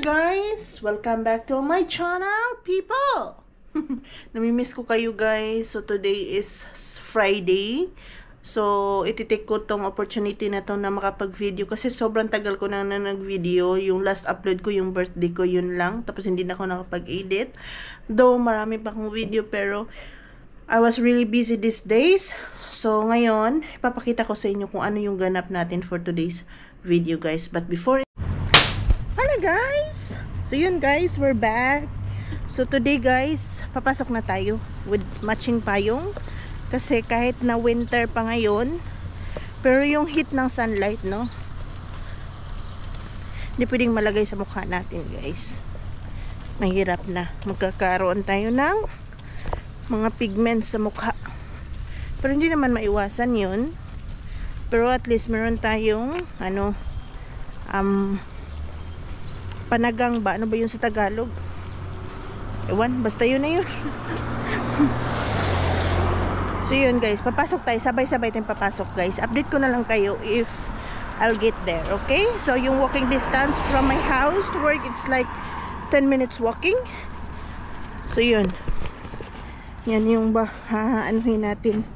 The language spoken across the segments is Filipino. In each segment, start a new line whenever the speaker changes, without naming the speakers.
Guys! Welcome back to my channel, people! Namimiss ko kayo guys. So today is Friday. So ititake ko tong opportunity na to na makapag-video kasi sobrang tagal ko na nag-video. Yung last upload ko, yung birthday ko, yun lang. Tapos hindi na ako nakapag-edit. Though marami pa akong video pero I was really busy these days. So ngayon, ipapakita ko sa inyo kung ano yung ganap natin for today's video guys. But before hello guys! So yun guys, we're back. So today guys, papasok na tayo with matching payong. Kasi kahit na winter pa ngayon, pero yung heat ng sunlight, no? Hindi pwedeng malagay sa mukha natin guys. Mahirap na. Magkakaroon tayo ng mga pigments sa mukha. Pero hindi naman maiwasan yun. Pero at least meron tayong panagang ba? Ano ba yun sa Tagalog? Ewan, basta yun na yun. So yun guys, papasok tayo. Sabay-sabay tayong papasok guys. Update ko na lang kayo if I'll get there, okay? So yung walking distance from my house to work, it's like 10 minutes walking. So yun. Yan yung anuhin natin.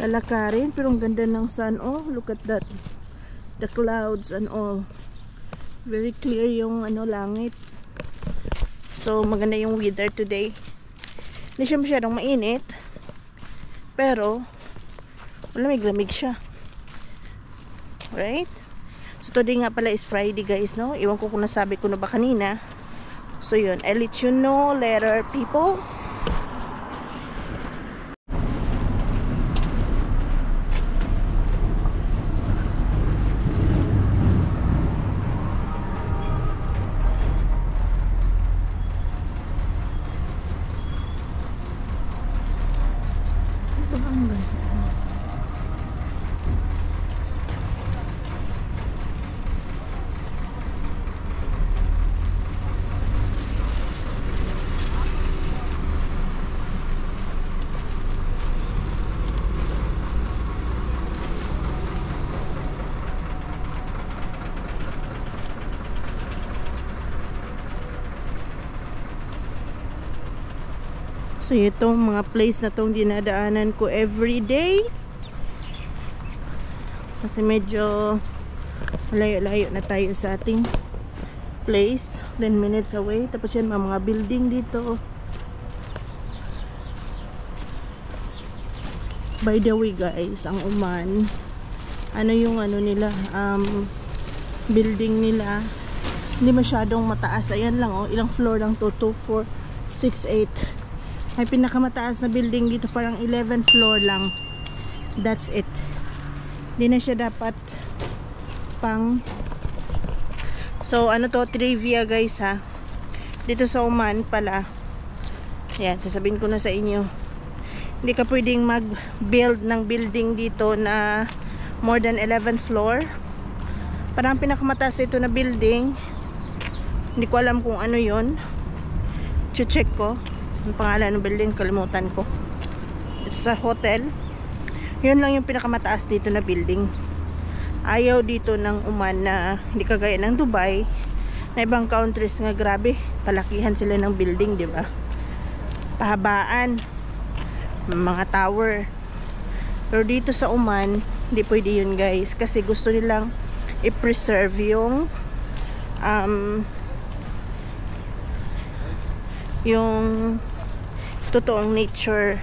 Lalakarin, pero ang ganda ng sun. Oh, look at that. The clouds and all. Very clear yung langit. So maganda yung weather today. Hindi siya masyadong mainit, pero malamig-lamig siya. Right? So today nga pala is Friday guys, no? Iwan ko kung nasabi ko na ba kanina. So yun, I'll let you know later people. So itong mga place na tong dinadaanan ko every day. Kasi medyo layo-layo na tayo sa ating place. 10 minutes away. Tapos yan mga building dito. By the way guys, ang Oman, yung nila, building nila, hindi masyadong mataas. Ayan lang oh, ilang floor lang to? 2, 4, 6, 8. May pinakamataas na building dito, parang 11 floor lang. That's it. Hindi na siya dapat pang... So ano to, trivia guys ha. Dito sa Oman pala, yan, sasabihin ko na sa inyo, hindi ka pwedeng mag-build ng building dito na more than 11 floor. Parang pinakamataas ito na building, hindi ko alam kung ano yun. Check ko ang pangalan ng building, kalimutan ko. It's a hotel. Yun lang yung pinakamataas dito na building. Ayaw dito ng Oman na hindi kagaya ng Dubai, na ibang countries nga grabe, palakihan sila ng building, di ba? Pahabaan, mga tower. Pero dito sa Oman, hindi pwede yun guys, kasi gusto nilang i-preserve yung totoong nature.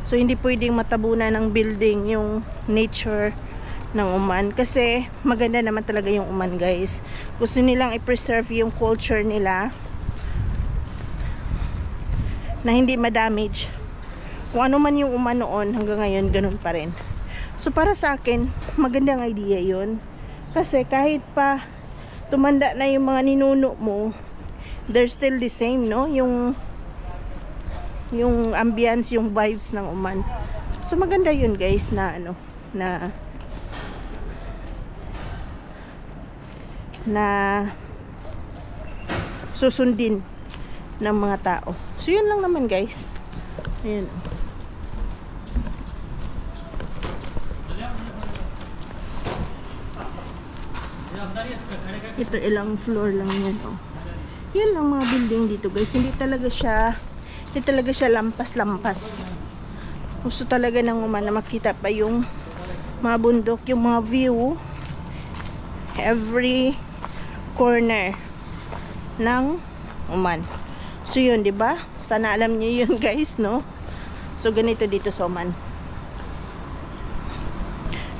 So hindi pwedeng matabunan ng building yung nature ng Oman, kasi maganda naman talaga yung Oman guys. Gusto nilang i-preserve yung culture nila na hindi ma-damage. Kung ano man yung Oman noon, hanggang ngayon ganun pa rin. So para sa akin, magandang idea yun, kasi kahit pa tumanda na yung mga ninuno mo, they're still the same, no? Yung ambience, yung vibes ng Oman. So maganda yun guys na na susundin ng mga tao. So yun lang naman guys. Ayan. Ito ilang floor lang yan, oh. Yan lang mga building dito, guys. Hindi talaga siya lampas-lampas. Gusto talaga ng Oman na makita pa yung mga bundok, yung mga view every corner ng Oman. So yun, 'di ba? Sana alam niyo yun, guys, no? So ganito dito sa Oman.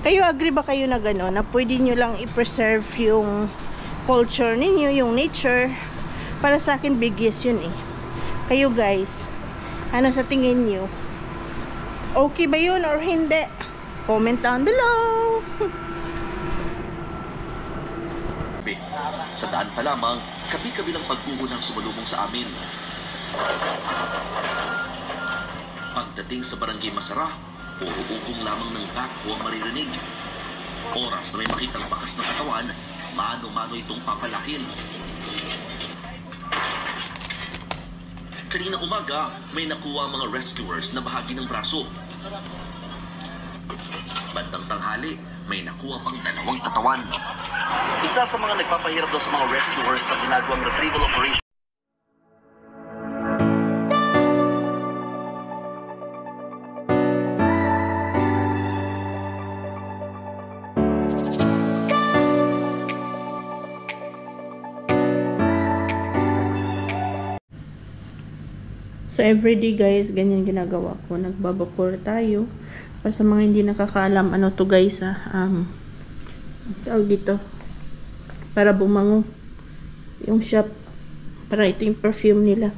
Kayo agree ba kayo na gano'n na pwede nyo lang i-preserve yung culture ninyo, yung nature? Para sa akin, big yes yun eh. Kayo guys, ano sa tingin nyo? Okay ba yun or hindi? Comment down below!
Sa daan pa lamang, kabi-kabilang pagkuho ng sumalubong sa amin. Pagdating sa Barangay Masara, puro ugong lamang ng backhoe ang maririnig. Oras na may makitang bakas ng katawan, mano-mano itong papalahin. Kanina umaga, may nakuha mga rescuers na bahagi ng braso. Bandang tanghali, may nakuha pang 2 katawan. Isa sa mga nagpapahirap daw sa mga rescuers sa ginagawang retrieval operation.
So everyday guys, ganyan ginagawa ko. Nagbabapor tayo. Para sa mga hindi nakakaalam, ano to guys, tawag dito. Para bumango yung shop. Para ito yung perfume nila.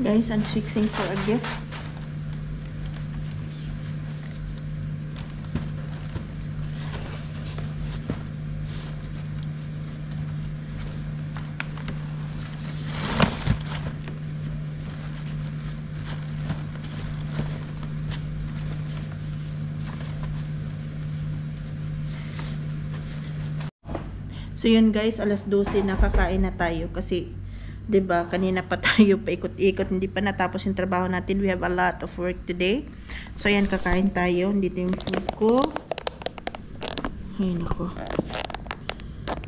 Guys, I'm fixing for a gift. So yun guys, alas 12 nakakain na tayo kasi 'di ba kanina pa tayo paikot-ikot, hindi pa natapos yung trabaho natin. We have a lot of work today. So yan, kakain tayo. Dito yung food ko. Ay nako.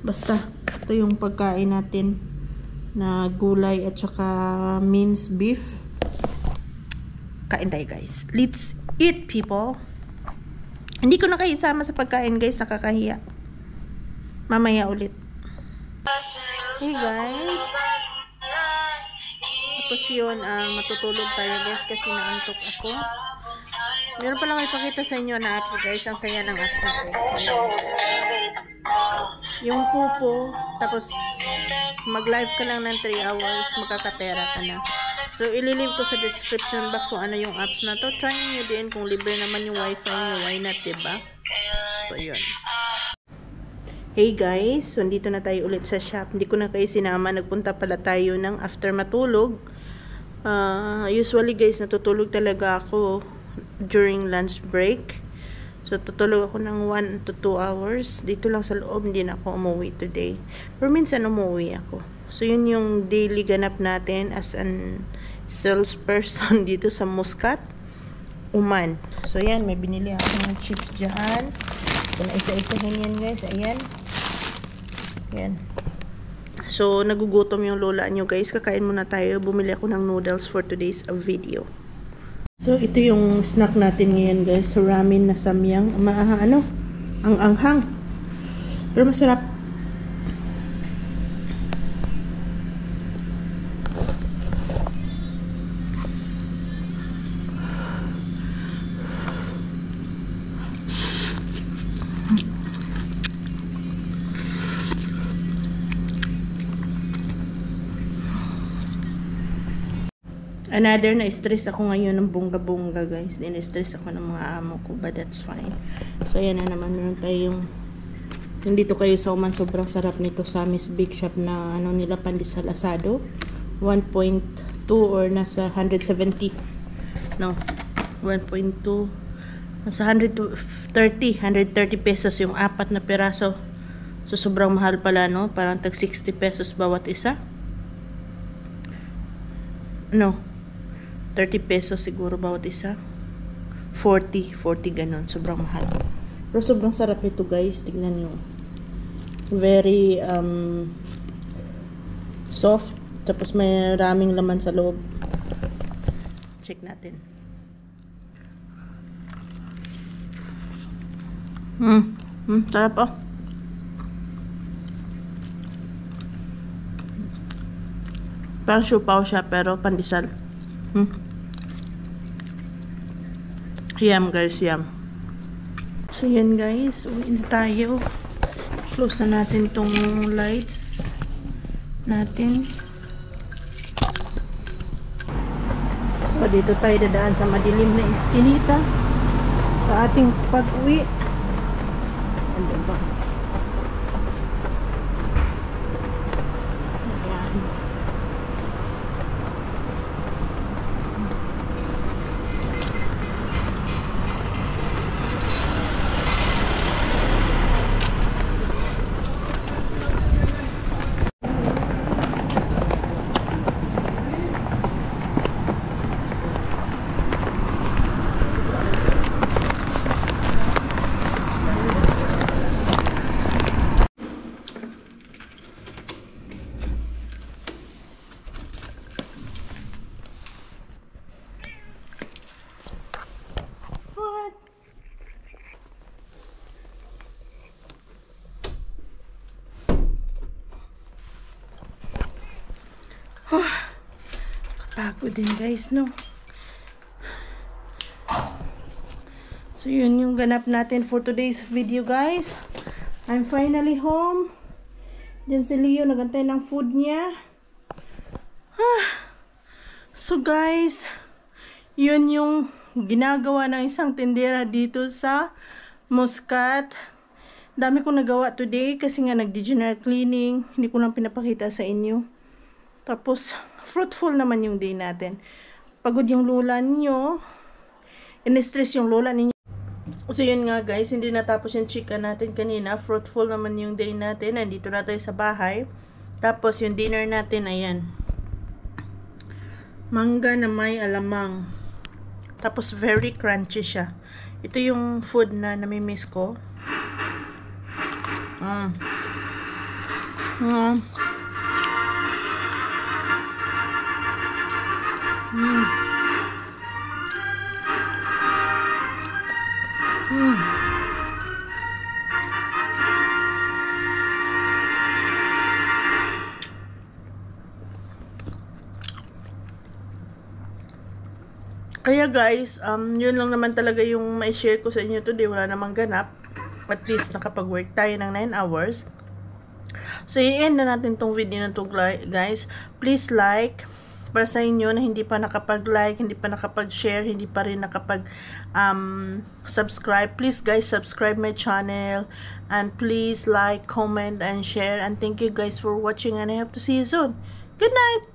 Basta ito yung pagkain natin na gulay at saka minced beef. Kain tayo guys. Let's eat people. Hindi ko na kayo isama sa pagkain guys, nakakahiya. Mamaya ulit. Hey guys. Tapos yun, matutulog tayo guys kasi naantok ako. Meron palang ipakita sa inyo na apps guys. Ang saya ng apps na ko. Yung pupo, tapos mag-live ka lang ng 3 hours, makakapera ka na. So, ililive ko sa description box kung ano yung apps na to. Try nyo din kung libre naman yung wifi nyo. Why not, diba? So, yun. Hey guys, so dito na tayo ulit sa shop. Hindi ko na kayo sinama. Nagpunta pala tayo ng after matulog. Usually guys, natutulog talaga ako during lunch break. So, tutulog ako ng 1 to 2 hours. Dito lang sa loob, hindi na ako umuwi today. Pero minsan umuwi ako. So, yun yung daily ganap natin as an salesperson dito sa Muscat, Oman. So, yan. May binili ako ng chips dyan. So, naisa-isahin yan, guys. Ayan. Yan. So, nagugutom yung lola nyo, guys. Kakain muna tayo. Bumili ako ng noodles for today's video. So, ito yung snack natin ngayon, guys. Ramen na samyang. Ang anghang. Pero masarap. Another, na-stress ako ngayon ng bongga-bongga, guys. Din-stress ako ng mga amo ko, but that's fine. So, yan na naman. Meron tayong, nandito kayo sa Oman, sobrang sarap nito. Sammy's Big Shop na, nila pandesal asado. 1.2 or nasa 170. No, 1.2. Nasa 130 pesos yung 4 na peraso. So, sobrang mahal pala, no? Parang tag 60 pesos bawat isa. No, 30 pesos siguro bawat isa. 40 ganun. Sobrang mahal. Pero sobrang sarap ito, guys. Tignan nyo. Very soft. Tapos may raming laman sa loob. Check natin. Sarap oh. Parang siupaw siya pero pandesal. Yum, guys, yum. So, yan, guys. Uwi na tayo. Close na natin itong lights natin. So, dito tayo dadaan sa madilim na iskinita sa ating pag-uwi. Ano ba? Ayan. Kapagod din, guys, no? So, yun yung ganap natin for today's video, guys. I'm finally home. Diyan si Leo, nagantay ng food niya. So, guys, yun yung ginagawa ng isang tindera dito sa Muscat. Dami kong nagawa today kasi nga nag-general cleaning. Hindi ko lang pinapakita sa inyo. Tapos, fruitful naman yung day natin. Pagod yung lola ninyo. In-stress yung lola ninyo. So, yun nga, guys. Hindi natapos yung chika natin kanina. Fruitful naman yung day natin. Nandito na tayo sa bahay. Tapos, yung dinner natin, ayan. Mangga na may alamang. Tapos, very crunchy siya. Ito yung food na namimiss ko. Kaya guys, yun lang naman talaga yung mai-share ko sa inyo today. Wala namang ganap. At least nakapag-work tayo ng 9 hours. So, i-end na natin tong video na to, guys. Please like. Para sa inyo na hindi pa nakapag-like, hindi pa nakapag-share, hindi pa rin nakapag-subscribe. Please, guys, subscribe my channel. And please like, comment, and share. And thank you, guys, for watching. And I hope to see you soon. Good night!